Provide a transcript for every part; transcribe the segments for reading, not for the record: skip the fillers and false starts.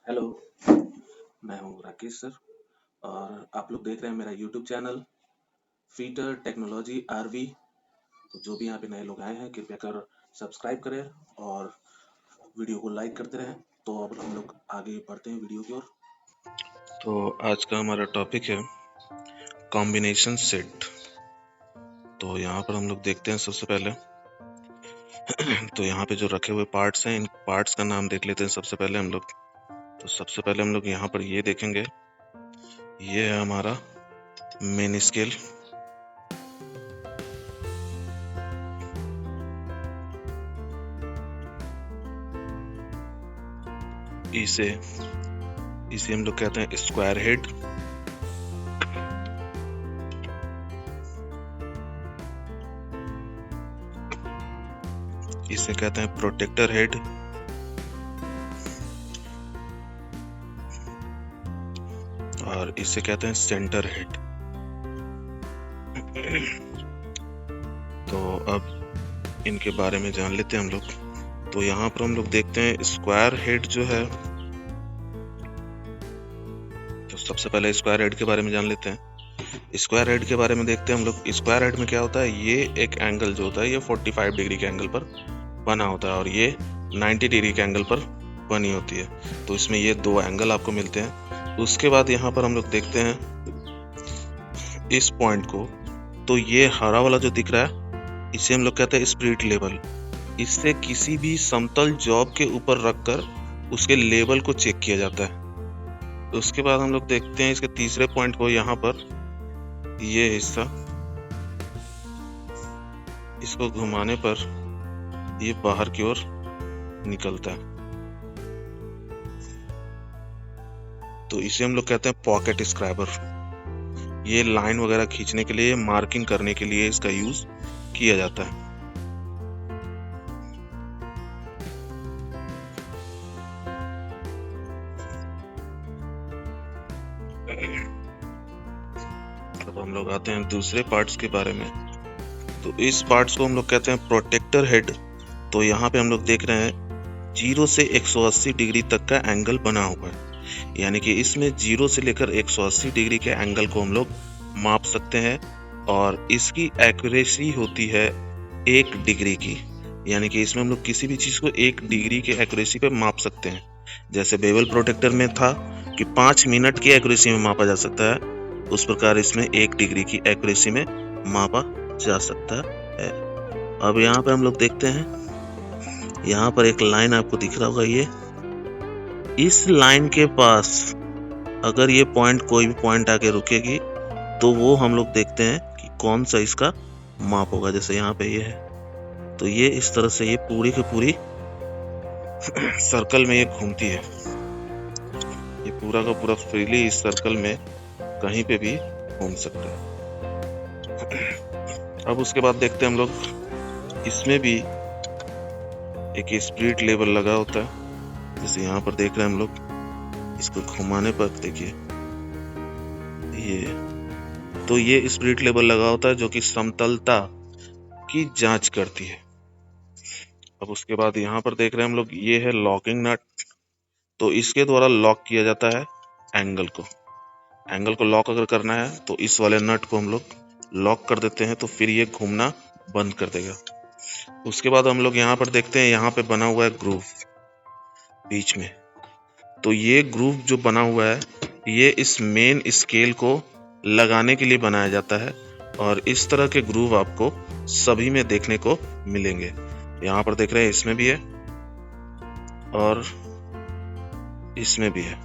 Hello, मैं हूँ Rakesh sir और आप लोग देख रहे हैं मेरा यूट्यूब चैनल फीटर टेक्नोलॉजी आरवी। तो जो भी यहाँ पे नए लोग आए हैं कृपया कर सब्सक्राइब करें और वीडियो को लाइक करते रहें। तो अब हम लोग आगे बढ़ते हैं वीडियो की ओर। तो आज का हमारा टॉपिक है कॉम्बिनेशन सेट। तो यहाँ पर हम लोग देखते हैं सबसे पहले तो यहाँ पे जो रखे हुए पार्ट्स हैं, इन पार्ट्स का नाम देख लेते हैं सबसे पहले हम लोग। तो सबसे पहले हम लोग यहाँ पर ये देखेंगे, ये है हमारा मेन स्केल। इसे हम लोग कहते हैं स्क्वायर हेड। इसे कहते हैं प्रोटेक्टर हेड। और इसे कहते हैं सेंटर हेड। तो अब इनके बारे में जान लेते हैं हम लोग। तो यहाँ पर हम लोग देखते हैं स्क्वायर हेड जो है, तो सबसे पहले स्क्वायर हेड के बारे में जान लेते हैं। स्क्वायर हेड के बारे में देखते हैं हम लोग। स्क्वायर हेड में क्या होता है, ये एक एंगल जो होता है ये 45 डिग्री के एंगल पर बना होता है और ये 90 डिग्री के एंगल पर बनी होती है। तो इसमें ये दो एंगल आपको मिलते हैं। उसके बाद यहाँ पर हम लोग देखते हैं इस पॉइंट को। तो ये हरा वाला जो दिख रहा है इसे हम लोग कहते हैं स्पिरिट लेवल। इससे किसी भी समतल जॉब के ऊपर रखकर उसके लेवल को चेक किया जाता है। उसके बाद हम लोग देखते हैं इसके तीसरे पॉइंट को। यहाँ पर ये हिस्सा, इसको घुमाने पर ये बाहर की ओर निकलता है। तो इसे हम लोग कहते हैं पॉकेट स्क्रैबर। ये लाइन वगैरह खींचने के लिए, मार्किंग करने के लिए इसका यूज किया जाता है। अब हम लोग आते हैं दूसरे पार्ट्स के बारे में। तो इस पार्ट्स को हम लोग कहते हैं प्रोटेक्टर हेड। तो यहाँ पे हम लोग देख रहे हैं 0 से 180 डिग्री तक का एंगल बना हुआ है, यानी कि इसमें 0 से लेकर 180 डिग्री के एंगल को हम लोग माप सकते हैं। और इसकी एक्यूरेसी होती है 1 डिग्री की, यानी कि इसमें हम लोग किसी भी चीज को 1 डिग्री के एक्यूरेसी पे माप सकते हैं। जैसे बेवल प्रोटेक्टर में था कि 5 मिनट की एक्यूरेसी में मापा जा सकता है, उस प्रकार इसमें 1 डिग्री की एक्यूरेसी में मापा जा सकता है। अब यहाँ पे हम लोग देखते हैं, यहाँ पर एक लाइन आपको दिख रहा होगा। ये इस लाइन के पास अगर ये पॉइंट, कोई भी पॉइंट आके रुकेगी तो वो हम लोग देखते हैं कि कौन सा इसका माप होगा। जैसे यहाँ पे ये है, तो ये इस तरह से ये पूरी की पूरी सर्कल में ये घूमती है। ये पूरा का पूरा फ्रीली इस सर्कल में कहीं पे भी घूम सकता है। अब उसके बाद देखते हैं हम लोग, इसमें भी एक स्पिरिट लेवल लगा होता है। जैसे यहाँ पर देख रहे हैं हम लोग, इसको घुमाने पर देखिए ये स्पिरिट लेवल लगा होता है जो कि समतलता की जांच करती है। अब उसके बाद यहाँ पर देख रहे हैं हम लोग, ये है लॉकिंग नट। तो इसके द्वारा लॉक किया जाता है एंगल को। एंगल को लॉक अगर करना है तो इस वाले नट को हम लोग लॉक कर देते हैं, तो फिर ये घूमना बंद कर देगा। उसके बाद हम लोग यहाँ पर देखते हैं, यहाँ पे बना हुआ है ग्रूव बीच में। तो ये ग्रूव जो बना हुआ है ये इस मेन स्केल को लगाने के लिए बनाया जाता है। और इस तरह के ग्रूव आपको सभी में देखने को मिलेंगे। यहाँ पर देख रहे हैं इसमें भी है और इसमें भी है।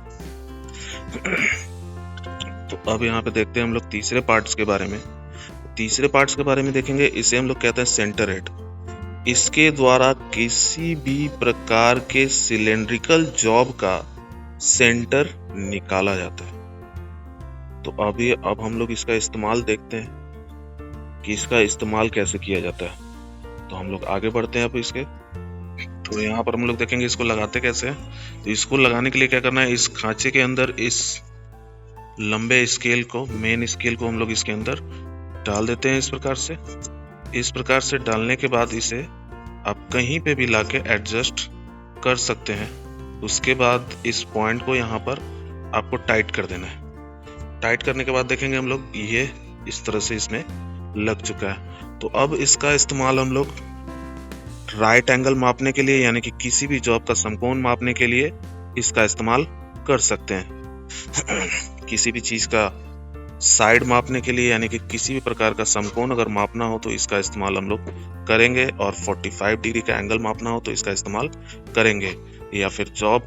तो अब यहाँ पे देखते हैं हम लोग तीसरे पार्ट्स के बारे में। तीसरे पार्ट्स के बारे में देखेंगे, इसे हम लोग कहते हैं सेंटर हेड। इसके द्वारा किसी भी प्रकार के सिलेंड्रिकल जॉब का सेंटर निकाला जाता है। तो अब हम लोग इसका इस्तेमाल देखते हैं कि इसका इस्तेमाल कैसे किया जाता है। तो हम लोग आगे बढ़ते हैं अब इसके। तो यहाँ पर हम लोग देखेंगे इसको लगाते कैसे हैं। तो इसको लगाने के लिए क्या करना है, इस खांचे के अंदर इस लंबे स्केल को, मेन स्केल को हम लोग इसके अंदर डाल देते हैं। इस प्रकार से डालने के बाद इसे आप कहीं पे भी लाके एडजस्ट कर सकते हैं। उसके बाद इस पॉइंट को यहाँ पर आपको टाइट कर देना है। टाइट करने के बाद देखेंगे हम लोग ये इस तरह से इसमें लग चुका है। तो अब इसका इस्तेमाल हम लोग राइट एंगल मापने के लिए, यानी कि किसी भी जॉब का समकोण मापने के लिए इसका इस्तेमाल कर सकते हैं। किसी भी चीज का साइड मापने के लिए, यानी कि किसी भी प्रकार का समकोण अगर मापना हो तो इसका इस्तेमाल हम लोग करेंगे, और 45 डिग्री का एंगल मापना हो तो इसका इस्तेमाल करेंगे, या फिर जॉब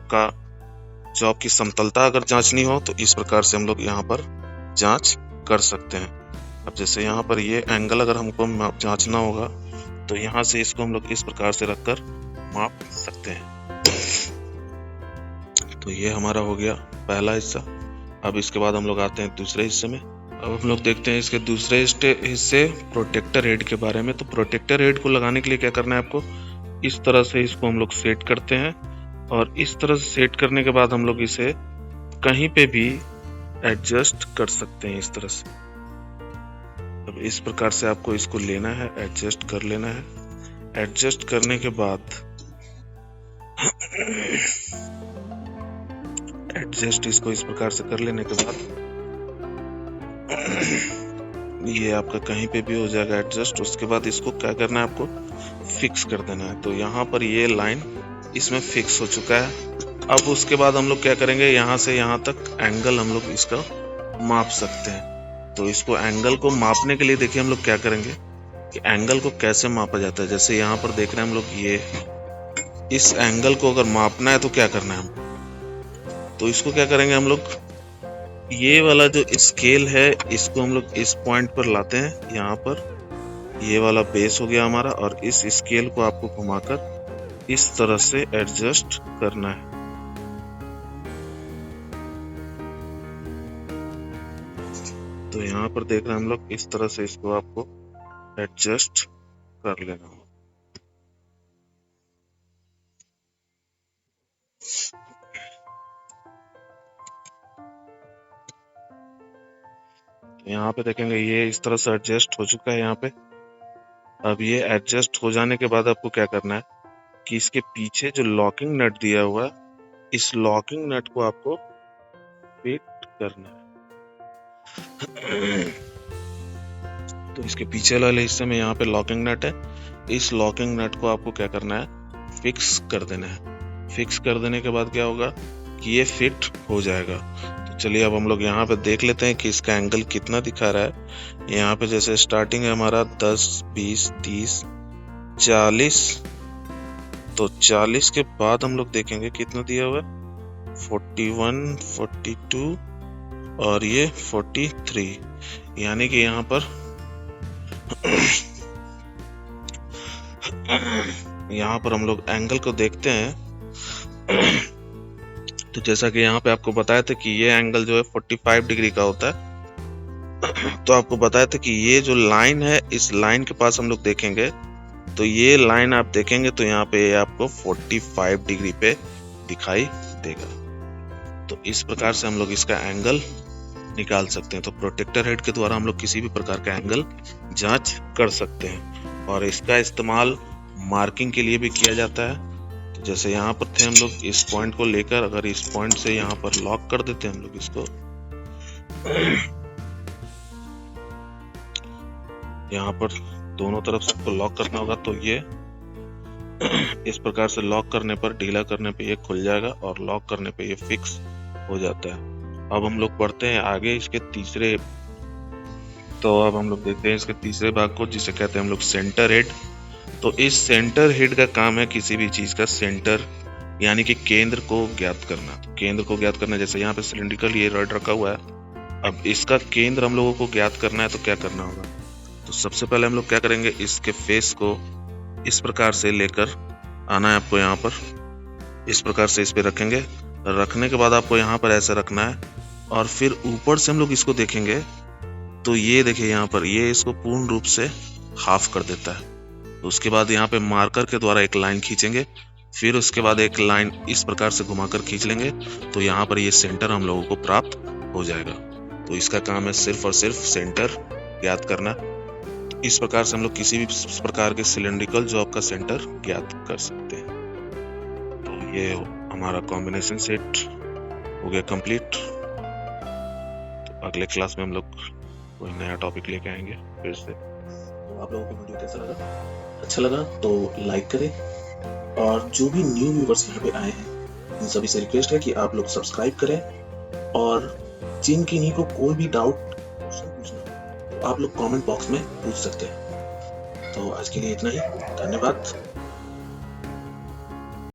की समतलता अगर जांचनी हो तो इस प्रकार से हम लोग यहाँ पर जांच कर सकते हैं। अब जैसे यहाँ पर ये एंगल अगर हमको जांचना होगा तो यहाँ से इसको हम लोग इस प्रकार से रखकर माप सकते हैं। तो ये हमारा हो गया पहला हिस्सा। अब इसके बाद हम लोग आते हैं दूसरे हिस्से में। अब हम लोग देखते हैं इसके दूसरे हिस्से प्रोटेक्टर हेड के बारे में। तो प्रोटेक्टर हेड को लगाने के लिए क्या करना है आपको, इस तरह से इसको हम लोग सेट करते हैं, और इस तरह से सेट करने के बाद हम लोग इसे कहीं पे भी एडजस्ट कर सकते हैं इस तरह से। अब इस प्रकार से आपको इसको लेना है, एडजस्ट कर लेना है। एडजस्ट करने के बाद एडजस्ट इसको इस प्रकार से कर लेने के बाद ये आपका कहीं पे भी हो जाएगा एडजस्ट। उसके बाद इसको क्या करना है, आपको फिक्स कर देना है। तो यहाँ पर ये लाइन इसमें फिक्स हो चुका है। अब उसके बाद हम लोग क्या करेंगे, यहाँ से यहाँ तक एंगल हम लोग इसका माप सकते हैं। तो इसको एंगल को मापने के लिए देखिए हम लोग क्या करेंगे कि एंगल को कैसे मापा जाता है। जैसे यहाँ पर देख रहे हैं हम लोग, ये इस एंगल को अगर मापना है तो क्या करना है हम, तो इसको क्या करेंगे हम लोग, ये वाला जो स्केल है इसको हम लोग इस पॉइंट पर लाते हैं। यहाँ पर ये वाला बेस हो गया हमारा, और इस स्केल को आपको घुमाकर इस तरह से एडजस्ट करना है। तो यहाँ पर देख रहे हैं हम लोग, इस तरह से इसको आपको एडजस्ट कर लेना है। यहाँ पे देखेंगे ये इस तरह से एडजस्ट हो चुका है यहाँ पे। अब ये एडजस्ट हो जाने के बाद आपको क्या करना है कि इसके पीछे जो लॉकिंग नट दिया हुआ है, इस लॉकिंग नट को आपको फिट करना है। तो इसके पीछे वाले हिस्से में यहाँ पे लॉकिंग नट है। इस लॉकिंग नट को आपको क्या करना है, फिक्स कर देना है। फिक्स कर देने के बाद क्या होगा कि ये फिट हो जाएगा। तो चलिए अब हम लोग यहाँ पे देख लेते हैं कि इसका एंगल कितना दिखा रहा है। यहाँ पे जैसे स्टार्टिंग है हमारा 10, 20, 30, 40। तो 40 के बाद हम लोग देखेंगे कितना दिया हुआ है, 41, 42 और ये 43। यानी कि यहाँ पर हम लोग एंगल को देखते हैं। तो जैसा कि यहाँ पे आपको बताया था कि ये एंगल जो है 45 डिग्री का होता है। तो आपको बताया था कि ये जो लाइन है, इस लाइन के पास हम लोग देखेंगे तो ये लाइन आप देखेंगे तो यहाँ पे आपको 45 डिग्री पे दिखाई देगा। तो इस प्रकार से हम लोग इसका एंगल निकाल सकते हैं। तो प्रोटेक्टर हेड के द्वारा हम लोग किसी भी प्रकार का एंगल जांच कर सकते हैं, और इसका इस्तेमाल मार्किंग के लिए भी किया जाता है। तो जैसे यहाँ पर थे हम लोग, इस पॉइंट को लेकर अगर इस पॉइंट से यहाँ पर लॉक कर देते हैं हम लोग इसको, यहाँ पर दोनों तरफ से आपको लॉक करना होगा। तो ये इस प्रकार से लॉक करने पर, ढीला करने पे ये खुल जाएगा, और लॉक करने पे ये फिक्स हो जाता है। अब हम लोग बढ़ते हैं आगे इसके तीसरे। तो अब हम लोग देखते हैं इसके तीसरे भाग को, जिसे कहते हैं हम लोग सेंटर हेड। तो इस सेंटर हेड का काम है किसी भी चीज का सेंटर यानी कि केंद्र को ज्ञात करना। तो केंद्र को ज्ञात करना, जैसे यहाँ पे सिलिंड्रिकल ये रॉड रखा हुआ है, अब इसका केंद्र हम लोगों को ज्ञात करना है। तो क्या करना होगा, तो सबसे पहले हम लोग क्या करेंगे, इसके फेस को इस प्रकार से लेकर आना है आपको। यहाँ पर इस प्रकार से इस पे रखेंगे। रखने के बाद आपको यहाँ पर ऐसे रखना है, और फिर ऊपर से हम लोग इसको देखेंगे तो ये देखिए यहाँ पर ये इसको पूर्ण रूप से हाफ कर देता है। तो उसके बाद यहाँ पे मार्कर के द्वारा एक लाइन खींचेंगे, फिर उसके बाद एक लाइन इस प्रकार से घुमाकर खींच लेंगे। तो यहाँ पर ये सेंटर हम लोगों को प्राप्त हो जाएगा। तो इसका काम है सिर्फ और सिर्फ सेंटर ज्ञात करना। इस प्रकार से हम लोग किसी भी प्रकार के सिलिंड्रिकल जॉब का सेंटर ज्ञात कर सकते हैं। तो ये हमारा कॉम्बिनेशन सेट हो गया कंप्लीट। तो अगले क्लास में हम लोग कोई नया टॉपिक लेके आएंगे फिर से। तो आप लोगों को वीडियो कैसा लगा? अच्छा लगा तो लाइक करें, और जो भी न्यू व्यूवर्स यहाँ पे आए हैं उन सभी से रिक्वेस्ट है कि आप लोग सब्सक्राइब करें, और जिन किन्हीं को कोई भी डाउट क्वेश्चन पूछना तो आप लोग कमेंट बॉक्स में पूछ सकते हैं। तो आज के लिए इतना ही, धन्यवाद।